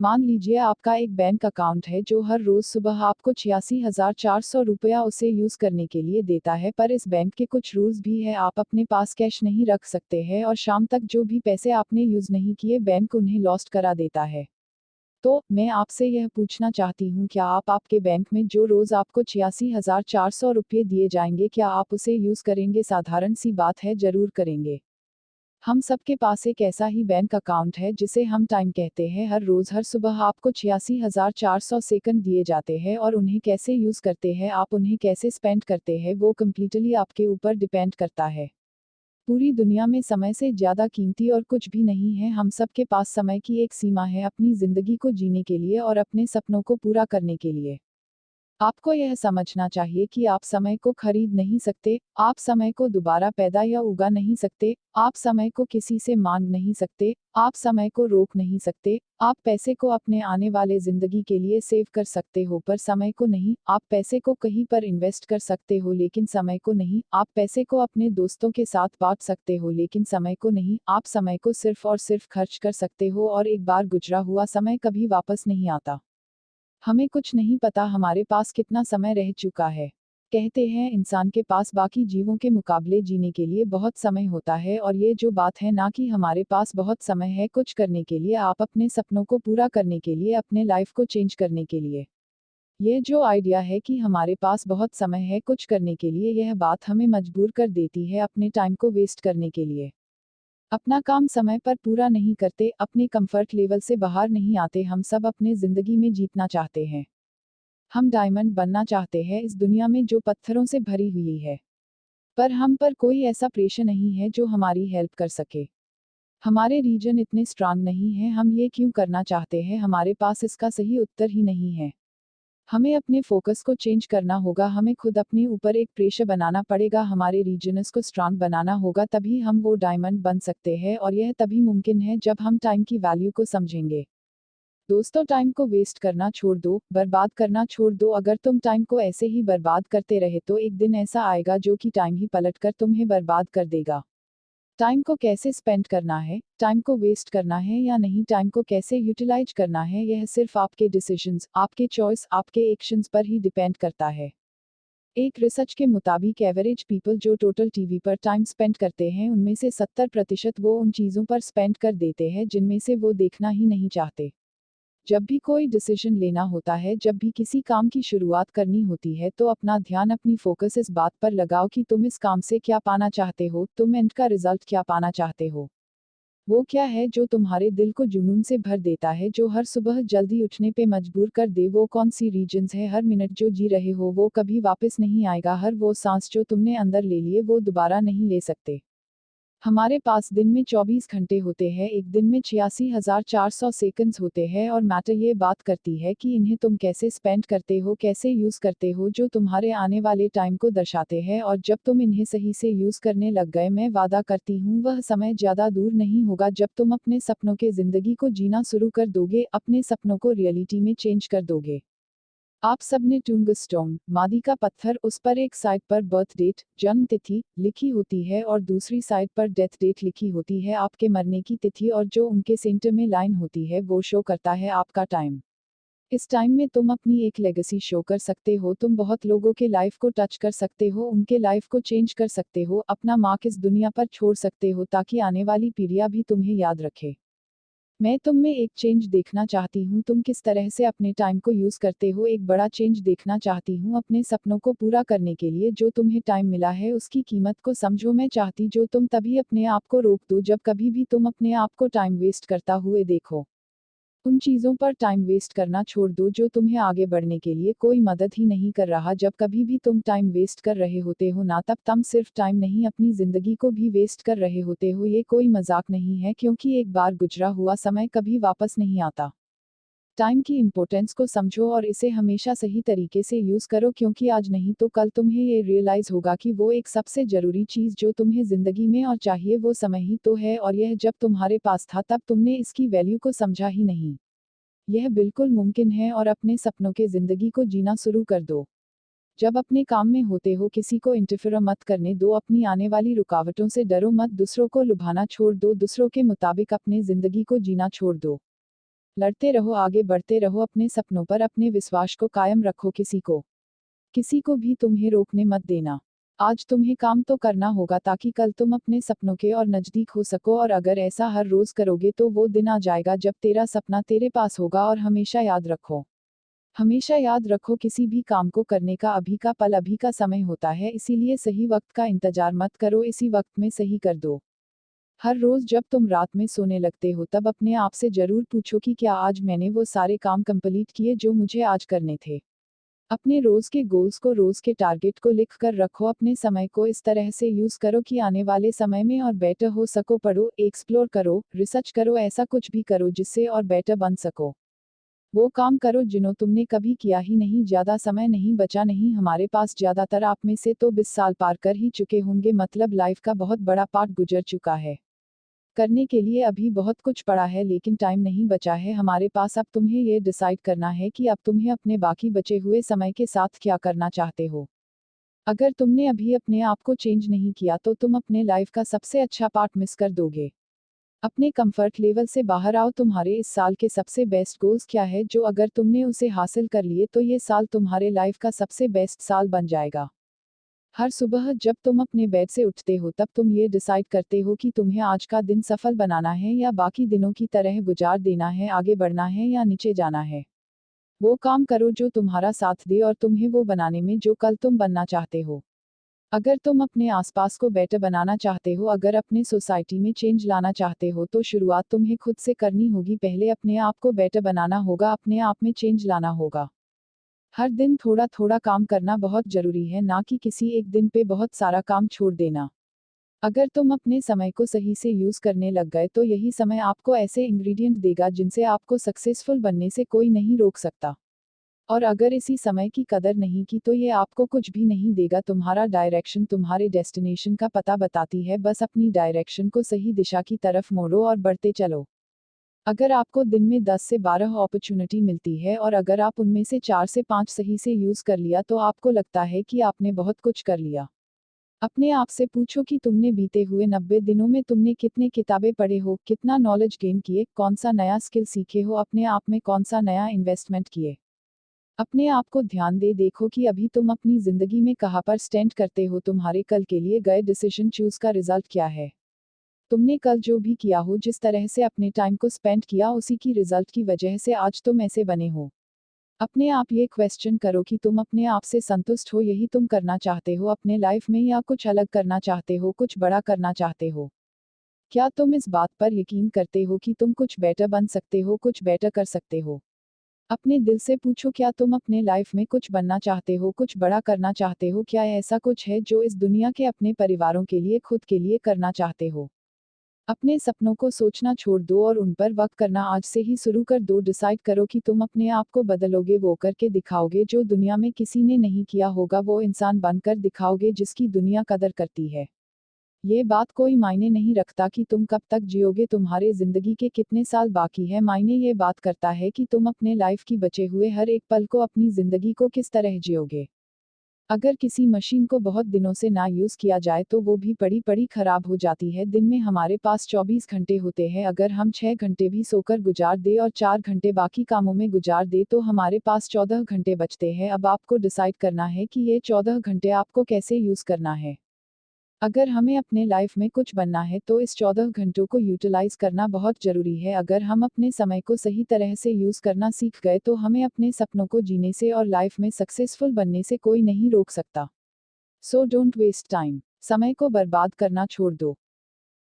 मान लीजिए आपका एक बैंक अकाउंट है जो हर रोज सुबह आपको 86,400 रुपया उसे यूज करने के लिए देता है, पर इस बैंक के कुछ रूल्स भी है। आप अपने पास कैश नहीं रख सकते हैं और शाम तक जो भी पैसे आपने यूज नहीं किए बैंक उन्हें लॉस्ट करा देता है। तो मैं आपसे यह पूछना चाहती हूँ, क्या आप आपके बैंक में जो रोज आपको 86,400 रुपये दिए जाएंगे, क्या आप उसे यूज करेंगे? साधारण सी बात है, जरूर करेंगे। हम सबके पास एक ऐसा ही बैंक अकाउंट है जिसे हम टाइम कहते हैं। हर रोज हर सुबह आपको 86,400 सेकंड दिए जाते हैं और उन्हें कैसे यूज करते हैं, आप उन्हें कैसे स्पेंड करते हैं, वो कम्प्लीटली आपके ऊपर डिपेंड करता है। पूरी दुनिया में समय से ज्यादा कीमती और कुछ भी नहीं है। हम सबके पास समय की एक सीमा है अपनी जिंदगी को जीने के लिए और अपने सपनों को पूरा करने के लिए। आपको यह समझना चाहिए कि आप समय को खरीद नहीं सकते, आप समय को दोबारा पैदा या उगा नहीं सकते, आप समय को किसी से मांग नहीं सकते, आप समय को रोक नहीं सकते। आप पैसे को अपने आने वाले जिंदगी के लिए सेव कर सकते हो पर समय को नहीं। आप पैसे को कहीं पर इन्वेस्ट कर सकते हो लेकिन समय को नहीं। आप पैसे को अपने दोस्तों के साथ बांट सकते हो लेकिन समय को नहीं। आप समय को सिर्फ और सिर्फ खर्च कर सकते हो और एक बार गुजरा हुआ समय कभी वापस नहीं आता। हमें कुछ नहीं पता हमारे पास कितना समय रह चुका है। कहते हैं इंसान के पास बाकी जीवों के मुकाबले जीने के लिए बहुत समय होता है, और ये जो बात है ना कि हमारे पास बहुत समय है कुछ करने के लिए, आप अपने सपनों को पूरा करने के लिए, अपने लाइफ को चेंज करने के लिए। ये जो आइडिया है कि हमारे पास बहुत समय है कुछ करने के लिए, यह बात हमें मजबूर कर देती है अपने टाइम को वेस्ट करने के लिए। अपना काम समय पर पूरा नहीं करते, अपने कंफर्ट लेवल से बाहर नहीं आते। हम सब अपने जिंदगी में जीतना चाहते हैं। हम डायमंड बनना चाहते हैं इस दुनिया में जो पत्थरों से भरी हुई है, पर हम पर कोई ऐसा प्रेशर नहीं है जो हमारी हेल्प कर सके। हमारे रीजन इतने स्ट्रांग नहीं है। हम ये क्यों करना चाहते हैं, हमारे पास इसका सही उत्तर ही नहीं है। हमें अपने फोकस को चेंज करना होगा, हमें खुद अपने ऊपर एक प्रेशर बनाना पड़ेगा, हमारे रीजनस को स्ट्रांग बनाना होगा, तभी हम वो डायमंड बन सकते हैं। और यह तभी मुमकिन है जब हम टाइम की वैल्यू को समझेंगे। दोस्तों, टाइम को वेस्ट करना छोड़ दो, बर्बाद करना छोड़ दो। अगर तुम टाइम को ऐसे ही बर्बाद करते रहे तो एक दिन ऐसा आएगा जो कि टाइम ही पलटकर तुम्हें बर्बाद कर देगा। टाइम को कैसे स्पेंड करना है, टाइम को वेस्ट करना है या नहीं, टाइम को कैसे यूटिलाइज करना है, यह सिर्फ आपके डिसीजंस, आपके चॉइस, आपके एक्शंस पर ही डिपेंड करता है। एक रिसर्च के मुताबिक एवरेज पीपल जो टोटल टीवी पर टाइम स्पेंड करते हैं उनमें से 70% वो उन चीज़ों पर स्पेंड कर देते हैं जिनमें से वो देखना ही नहीं चाहते। जब भी कोई डिसीजन लेना होता है, जब भी किसी काम की शुरुआत करनी होती है, तो अपना ध्यान, अपनी फोकस इस बात पर लगाओ कि तुम इस काम से क्या पाना चाहते हो, तुम एंड का रिजल्ट क्या पाना चाहते हो। वो क्या है जो तुम्हारे दिल को जुनून से भर देता है, जो हर सुबह जल्दी उठने पे मजबूर कर दे। वो कौन सी रीजंस है, हर मिनट जो जी रहे हो वो कभी वापस नहीं आएगा, हर वो सांस जो तुमने अंदर ले लिए वो दोबारा नहीं ले सकते। हमारे पास दिन में 24 घंटे होते हैं, एक दिन में 86,400 सेकंड्स होते हैं, और मैटर ये बात करती है कि इन्हें तुम कैसे स्पेंड करते हो, कैसे यूज करते हो, जो तुम्हारे आने वाले टाइम को दर्शाते हैं। और जब तुम इन्हें सही से यूज करने लग गए, मैं वादा करती हूँ वह समय ज्यादा दूर नहीं होगा जब तुम अपने सपनों के जिंदगी को जीना शुरू कर दोगे, अपने सपनों को रियलिटी में चेंज कर दोगे। आप सबने टूम्बस्टोन, मादी का पत्थर, उस पर एक साइड पर बर्थ डेट, जन्म तिथि लिखी होती है और दूसरी साइड पर डेथ डेट लिखी होती है, आपके मरने की तिथि, और जो उनके सेंटर में लाइन होती है वो शो करता है आपका टाइम। इस टाइम में तुम अपनी एक लेगेसी शो कर सकते हो, तुम बहुत लोगों के लाइफ को टच कर सकते हो, उनके लाइफ को चेंज कर सकते हो, अपना मार्क इस दुनिया पर छोड़ सकते हो ताकि आने वाली पीढ़ियां भी तुम्हें याद रखे। मैं तुम में एक चेंज देखना चाहती हूँ, तुम किस तरह से अपने टाइम को यूज करते हो। एक बड़ा चेंज देखना चाहती हूँ अपने सपनों को पूरा करने के लिए। जो तुम्हें टाइम मिला है उसकी कीमत को समझो। मैं चाहती जो तुम तभी अपने आप को रोक दो जब कभी भी तुम अपने आप को टाइम वेस्ट करता हुए देखो। उन चीजों पर टाइम वेस्ट करना छोड़ दो जो तुम्हें आगे बढ़ने के लिए कोई मदद ही नहीं कर रहा। जब कभी भी तुम टाइम वेस्ट कर रहे होते हो ना, तब तुम सिर्फ टाइम नहीं अपनी जिंदगी को भी वेस्ट कर रहे होते हो। ये कोई मजाक नहीं है, क्योंकि एक बार गुजरा हुआ समय कभी वापस नहीं आता। टाइम की इम्पोर्टेंस को समझो और इसे हमेशा सही तरीके से यूज करो, क्योंकि आज नहीं तो कल तुम्हें ये रियलाइज होगा कि वो एक सबसे जरूरी चीज जो तुम्हें जिंदगी में और चाहिए वो समय ही तो है, और यह जब तुम्हारे पास था तब तुमने इसकी वैल्यू को समझा ही नहीं। यह बिल्कुल मुमकिन है, और अपने सपनों के जिंदगी को जीना शुरू कर दो। जब अपने काम में होते हो किसी को इंटरफेयर मत करने दो, अपनी आने वाली रुकावटों से डरो मत, दूसरों को लुभाना छोड़ दो, दूसरों के मुताबिक अपने जिंदगी को जीना छोड़ दो। लड़ते रहो, आगे बढ़ते रहो, अपने सपनों पर अपने विश्वास को कायम रखो, किसी को भी तुम्हें रोकने मत देना। आज तुम्हें काम तो करना होगा ताकि कल तुम अपने सपनों के और नजदीक हो सको, और अगर ऐसा हर रोज करोगे तो वो दिन आ जाएगा जब तेरा सपना तेरे पास होगा। और हमेशा याद रखो, किसी भी काम को करने का अभी का पल अभी का समय होता है, इसीलिए सही वक्त का इंतजार मत करो, इसी वक्त में सही कर दो। हर रोज जब तुम रात में सोने लगते हो तब अपने आप से जरूर पूछो कि क्या आज मैंने वो सारे काम कंप्लीट किए जो मुझे आज करने थे। अपने रोज के गोल्स को, रोज के टारगेट को लिख कर रखो, अपने समय को इस तरह से यूज करो कि आने वाले समय में और बेटर हो सको। पढ़ो, एक्सप्लोर करो, रिसर्च करो, ऐसा कुछ भी करो जिससे और बेटर बन सको। वो काम करो जिन्हों तुमने कभी किया ही नहीं। ज्यादा समय नहीं बचा, नहीं हमारे पास, ज्यादातर आप में से तो 20 साल पार कर ही चुके होंगे, मतलब लाइफ का बहुत बड़ा पार्ट गुजर चुका है। करने के लिए अभी बहुत कुछ पड़ा है लेकिन टाइम नहीं बचा है हमारे पास। अब तुम्हें ये डिसाइड करना है कि अब तुम्हें अपने बाकी बचे हुए समय के साथ क्या करना चाहते हो। अगर तुमने अभी अपने आप को चेंज नहीं किया तो तुम अपने लाइफ का सबसे अच्छा पार्ट मिस कर दोगे। अपने कंफर्ट लेवल से बाहर आओ। तुम्हारे इस साल के सबसे बेस्ट गोल्स क्या है जो अगर तुमने उसे हासिल कर लिए तो ये साल तुम्हारे लाइफ का सबसे बेस्ट साल बन जाएगा। हर सुबह जब तुम अपने बेड से उठते हो तब तुम ये डिसाइड करते हो कि तुम्हें आज का दिन सफल बनाना है या बाकी दिनों की तरह गुजार देना है, आगे बढ़ना है या नीचे जाना है। वो काम करो जो तुम्हारा साथ दे और तुम्हें वो बनाने में जो कल तुम बनना चाहते हो। अगर तुम अपने आसपास को बेटर बनाना चाहते हो, अगर अपने सोसाइटी में चेंज लाना चाहते हो तो शुरुआत तुम्हें खुद से करनी होगी। पहले अपने आप को बेटर बनाना होगा, अपने आप में चेंज लाना होगा। हर दिन थोड़ा थोड़ा काम करना बहुत जरूरी है, ना कि किसी एक दिन पे बहुत सारा काम छोड़ देना। अगर तुम अपने समय को सही से यूज करने लग गए तो यही समय आपको ऐसे इंग्रेडिएंट देगा जिनसे आपको सक्सेसफुल बनने से कोई नहीं रोक सकता। और अगर इसी समय की कदर नहीं की तो ये आपको कुछ भी नहीं देगा। तुम्हारा डायरेक्शन तुम्हारे डेस्टिनेशन का पता बताती है, बस अपनी डायरेक्शन को सही दिशा की तरफ मोड़ो और बढ़ते चलो। अगर आपको दिन में 10 से 12 अपॉर्चुनिटी मिलती है और अगर आप उनमें से 4 से 5 सही से यूज कर लिया तो आपको लगता है कि आपने बहुत कुछ कर लिया। अपने आप से पूछो कि तुमने बीते हुए 90 दिनों में तुमने कितने किताबें पढ़े हो, कितना नॉलेज गेन किए, कौन सा नया स्किल सीखे हो, अपने आप में कौन सा नया इन्वेस्टमेंट किए। अपने आप को ध्यान दे देखो कि अभी तुम अपनी जिंदगी में कहाँ पर स्टैंड करते हो, तुम्हारे कल के लिए गए डिसीजन चूज का रिजल्ट क्या है। तुमने कल जो भी किया हो, जिस तरह से अपने टाइम को स्पेंड किया, उसी की रिजल्ट की वजह से आज तुम ऐसे बने हो। अपने आप ये क्वेश्चन करो कि तुम अपने आप से संतुष्ट हो, यही तुम करना चाहते हो अपने लाइफ में, या कुछ अलग करना चाहते हो, कुछ बड़ा करना चाहते हो। क्या तुम इस बात पर यकीन करते हो कि तुम कुछ बेटर बन सकते हो, कुछ बेटर कर सकते हो। अपने दिल से पूछो, क्या तुम अपने लाइफ में कुछ बनना चाहते हो, कुछ बड़ा करना चाहते हो। क्या ऐसा कुछ है जो इस दुनिया के, अपने परिवारों के लिए, खुद के लिए करना चाहते हो। अपने सपनों को सोचना छोड़ दो और उन पर वर्क करना आज से ही शुरू कर दो। डिसाइड करो कि तुम अपने आप को बदलोगे, वो करके दिखाओगे जो दुनिया में किसी ने नहीं किया होगा, वो इंसान बनकर दिखाओगे जिसकी दुनिया कदर करती है। ये बात कोई मायने नहीं रखता कि तुम कब तक जियोगे, तुम्हारे जिंदगी के कितने साल बाकी है। मायने ये बात करता है कि तुम अपने लाइफ की बचे हुए हर एक पल को, अपनी जिंदगी को किस तरह जियोगे। अगर किसी मशीन को बहुत दिनों से ना यूज किया जाए तो वो भी पड़ी पड़ी खराब हो जाती है। दिन में हमारे पास 24 घंटे होते हैं, अगर हम 6 घंटे भी सोकर गुजार दे और 4 घंटे बाकी कामों में गुजार दे तो हमारे पास 14 घंटे बचते हैं। अब आपको डिसाइड करना है कि ये 14 घंटे आपको कैसे यूज करना है। अगर हमें अपने लाइफ में कुछ बनना है तो इस 14 घंटों को यूटिलाइज करना बहुत जरूरी है। अगर हम अपने समय को सही तरह से यूज करना सीख गए तो हमें अपने सपनों को जीने से और लाइफ में सक्सेसफुल बनने से कोई नहीं रोक सकता। So don't waste time. समय को बर्बाद करना छोड़ दो।